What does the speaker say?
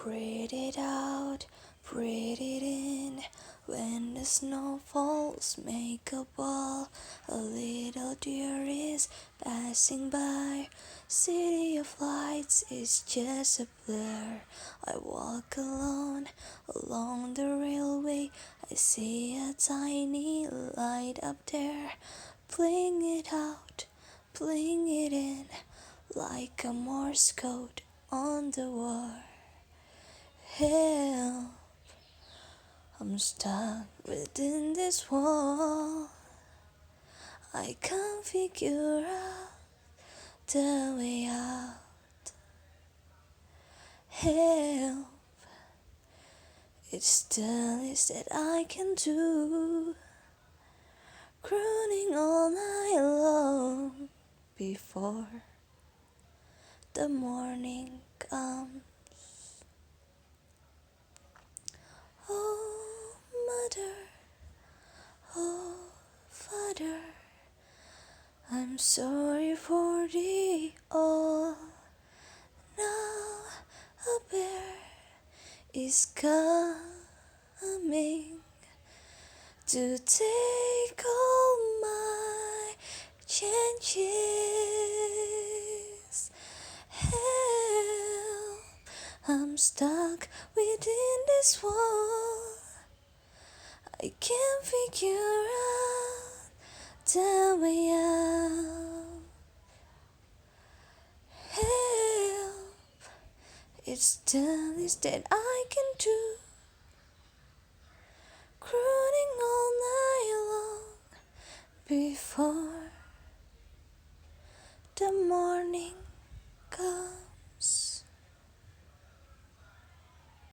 Breathe it out, breathe it in. When the snow falls, make a ball. A little deer is passing by. City of lights is just a blur. I walk alone along the railway. I see a tiny light up there. Playing it out, playing it in, like a morse code on the wall. Help, I'm stuck within this wall. I can't figure out the way out. Help, it's the least that I can do. Crooning all night long before the morning comes. Oh, mother, oh, father, I'm sorry for the all. Now a bear is coming to take all my chances. Help, I'm stuck within this wall. I can't figure out the way out. Help, it's the least that I